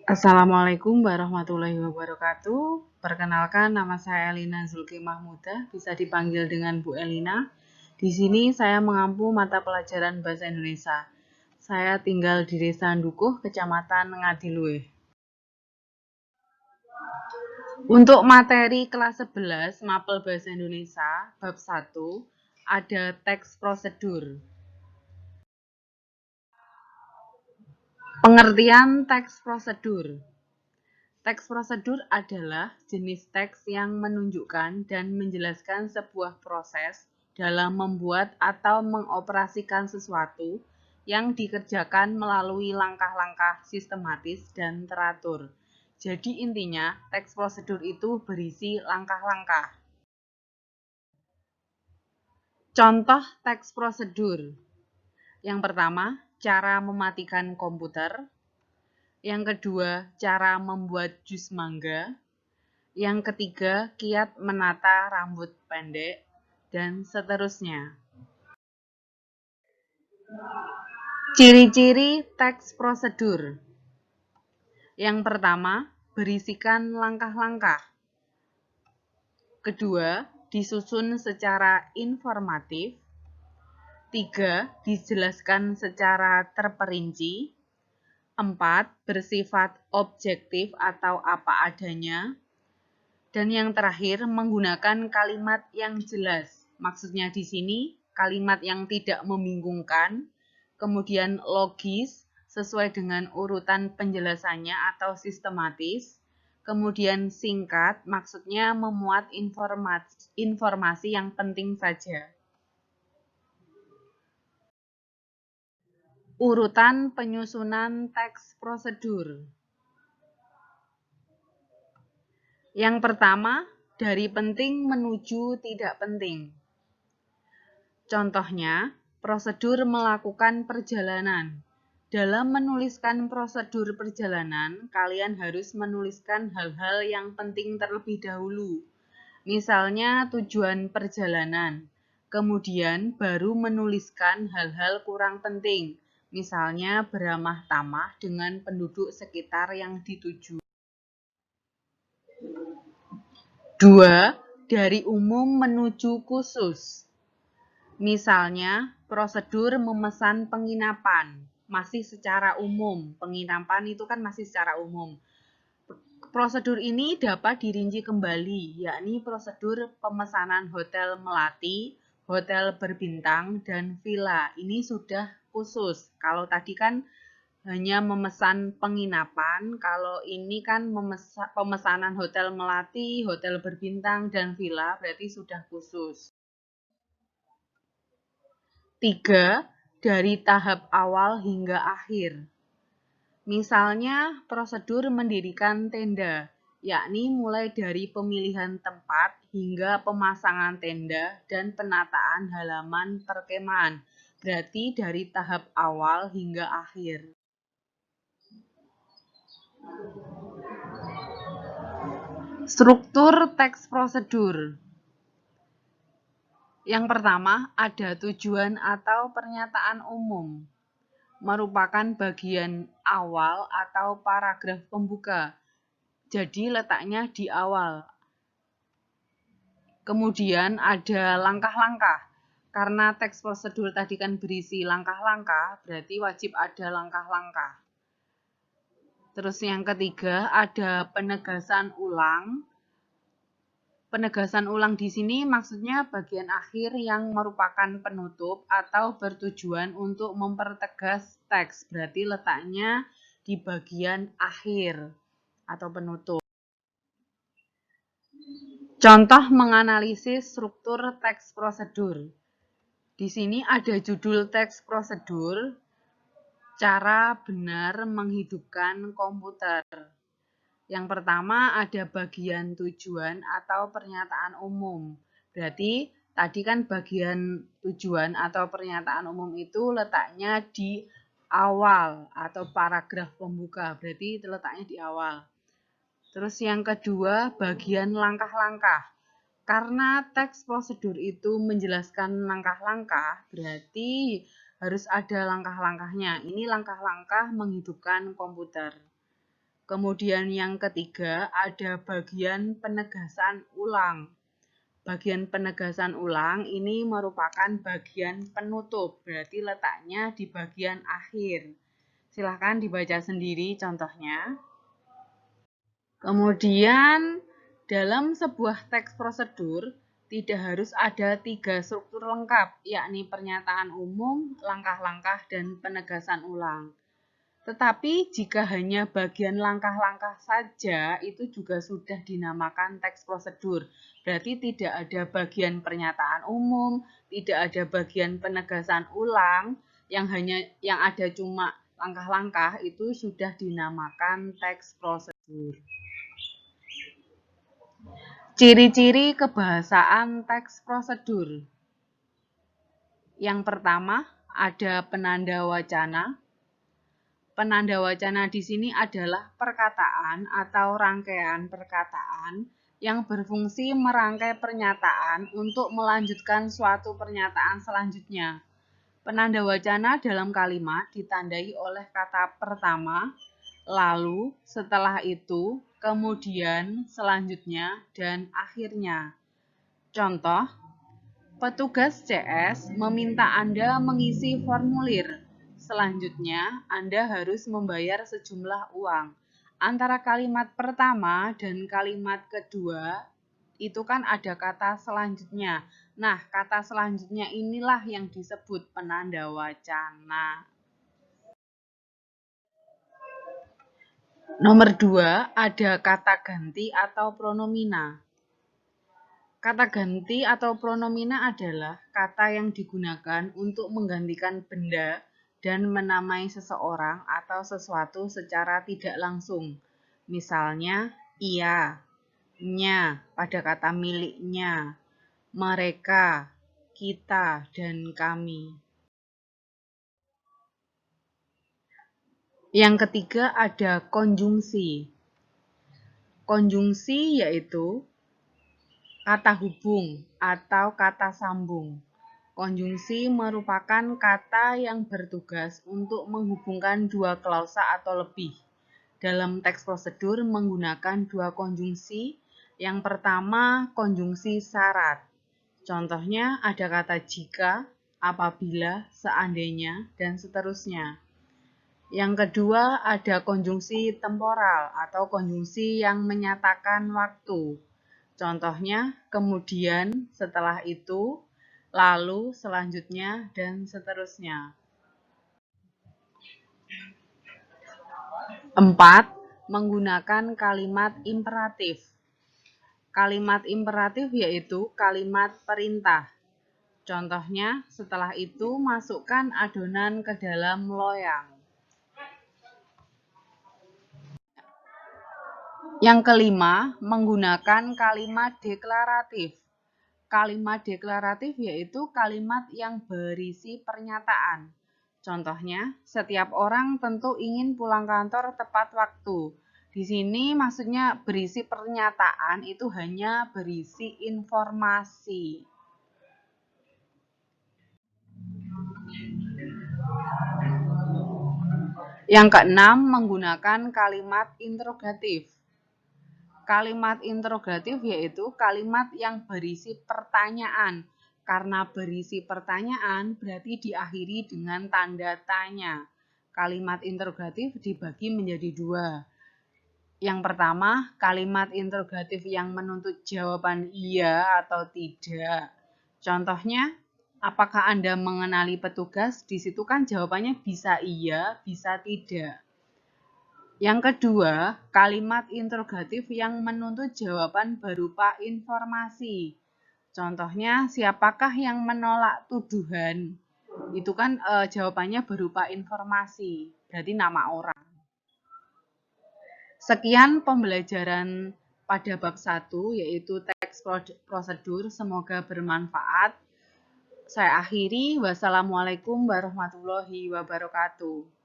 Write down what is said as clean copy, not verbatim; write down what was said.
Assalamualaikum warahmatullahi wabarakatuh. Perkenalkan, nama saya Elina Zulki Mahmudah, bisa dipanggil dengan Bu Elina. Di sini saya mengampu mata pelajaran Bahasa Indonesia. Saya tinggal di Desa Ndukuh, Kecamatan Ngadiluih. Untuk materi kelas 11 Mapel Bahasa Indonesia, bab 1, ada teks prosedur. Pengertian teks prosedur. Teks prosedur adalah jenis teks yang menunjukkan dan menjelaskan sebuah proses dalam membuat atau mengoperasikan sesuatu yang dikerjakan melalui langkah-langkah sistematis dan teratur. Jadi intinya, teks prosedur itu berisi langkah-langkah. Contoh teks prosedur. Yang pertama, cara mematikan komputer. Yang kedua, cara membuat jus mangga. Yang ketiga, kiat menata rambut pendek, dan seterusnya. Ciri-ciri teks prosedur. Yang pertama, berisikan langkah-langkah. Kedua, disusun secara informatif. Tiga, dijelaskan secara terperinci. Empat, bersifat objektif atau apa adanya. Dan yang terakhir, menggunakan kalimat yang jelas. Maksudnya di sini, kalimat yang tidak membingungkan, kemudian logis, sesuai dengan urutan penjelasannya atau sistematis, kemudian singkat, maksudnya memuat informasi yang penting saja. Urutan penyusunan teks prosedur. Yang pertama, dari penting menuju tidak penting. Contohnya, prosedur melakukan perjalanan. Dalam menuliskan prosedur perjalanan, kalian harus menuliskan hal-hal yang penting terlebih dahulu. Misalnya tujuan perjalanan. Kemudian baru menuliskan hal-hal kurang penting. Misalnya beramah tamah dengan penduduk sekitar yang dituju. 2. Dari umum menuju khusus. Misalnya, prosedur memesan penginapan, masih secara umum. Penginapan itu kan masih secara umum. Prosedur ini dapat dirinci kembali, yakni prosedur pemesanan hotel melati, hotel berbintang, dan villa. Ini sudah khusus. Kalau tadi kan hanya memesan penginapan, kalau ini kan pemesanan hotel melati, hotel berbintang, dan villa, berarti sudah khusus. 3. Dari tahap awal hingga akhir. Misalnya, prosedur mendirikan tenda, yakni mulai dari pemilihan tempat hingga pemasangan tenda dan penataan halaman perkemahan. Berarti dari tahap awal hingga akhir. Struktur teks prosedur. Yang pertama, ada tujuan atau pernyataan umum. Merupakan bagian awal atau paragraf pembuka. Jadi letaknya di awal. Kemudian ada langkah-langkah. Karena teks prosedur tadi kan berisi langkah-langkah, berarti wajib ada langkah-langkah. Terus yang ketiga ada penegasan ulang. Penegasan ulang di sini maksudnya bagian akhir yang merupakan penutup atau bertujuan untuk mempertegas teks. Berarti letaknya di bagian akhir atau penutup. Contoh menganalisis struktur teks prosedur. Di sini ada judul teks prosedur, cara benar menghidupkan komputer. Yang pertama ada bagian tujuan atau pernyataan umum. Berarti tadi kan bagian tujuan atau pernyataan umum itu letaknya di awal atau paragraf pembuka. Berarti letaknya di awal. Terus yang kedua bagian langkah-langkah. Karena teks prosedur itu menjelaskan langkah-langkah, berarti harus ada langkah-langkahnya. Ini langkah-langkah menghidupkan komputer. Kemudian yang ketiga ada bagian penegasan ulang. Bagian penegasan ulang ini merupakan bagian penutup, berarti letaknya di bagian akhir. Silahkan dibaca sendiri contohnya. Kemudian dalam sebuah teks prosedur tidak harus ada 3 struktur lengkap, yakni pernyataan umum, langkah-langkah, dan penegasan ulang. Tetapi jika hanya bagian langkah-langkah saja, itu juga sudah dinamakan teks prosedur. Berarti tidak ada bagian pernyataan umum, tidak ada bagian penegasan ulang, yang ada cuma langkah-langkah, itu sudah dinamakan teks prosedur. Ciri-ciri kebahasaan teks prosedur. Yang pertama, ada penanda wacana. Penanda wacana di sini adalah perkataan atau rangkaian perkataan yang berfungsi merangkai pernyataan untuk melanjutkan suatu pernyataan selanjutnya. Penanda wacana dalam kalimat ditandai oleh kata pertama, lalu, setelah itu, kemudian, selanjutnya, dan akhirnya. Contoh, petugas CS meminta Anda mengisi formulir. Selanjutnya, Anda harus membayar sejumlah uang. Antara kalimat pertama dan kalimat kedua, itu kan ada kata selanjutnya. Nah, kata selanjutnya inilah yang disebut penanda wacana. Nomor 2, ada kata ganti atau pronomina. Kata ganti atau pronomina adalah kata yang digunakan untuk menggantikan benda dan menamai seseorang atau sesuatu secara tidak langsung. Misalnya, ia, nya pada kata miliknya, mereka, kita, dan kami. Yang ketiga ada konjungsi. Konjungsi yaitu kata hubung atau kata sambung. Konjungsi merupakan kata yang bertugas untuk menghubungkan dua klausa atau lebih. Dalam teks prosedur menggunakan dua konjungsi. Yang pertama, konjungsi syarat. Contohnya ada kata jika, apabila, seandainya, dan seterusnya. Yang kedua, ada konjungsi temporal atau konjungsi yang menyatakan waktu. Contohnya, kemudian, setelah itu, lalu, selanjutnya, dan seterusnya. 4. Menggunakan kalimat imperatif. Kalimat imperatif yaitu kalimat perintah. Contohnya, setelah itu masukkan adonan ke dalam loyang. Yang kelima, menggunakan kalimat deklaratif. Kalimat deklaratif yaitu kalimat yang berisi pernyataan. Contohnya, setiap orang tentu ingin pulang kantor tepat waktu. Di sini maksudnya berisi pernyataan itu hanya berisi informasi. Yang keenam, menggunakan kalimat interrogatif. Kalimat interrogatif yaitu kalimat yang berisi pertanyaan. Karena berisi pertanyaan berarti diakhiri dengan tanda tanya. Kalimat interrogatif dibagi menjadi dua. Yang pertama, kalimat interrogatif yang menuntut jawaban iya atau tidak. Contohnya, apakah Anda mengenali petugas? Di situ kan jawabannya bisa iya, bisa tidak. Yang kedua, kalimat interrogatif yang menuntut jawaban berupa informasi. Contohnya, siapakah yang menolak tuduhan? Itu kan jawabannya berupa informasi, berarti nama orang. Sekian pembelajaran pada bab 1, yaitu teks prosedur. Semoga bermanfaat. Saya akhiri. Wassalamualaikum warahmatullahi wabarakatuh.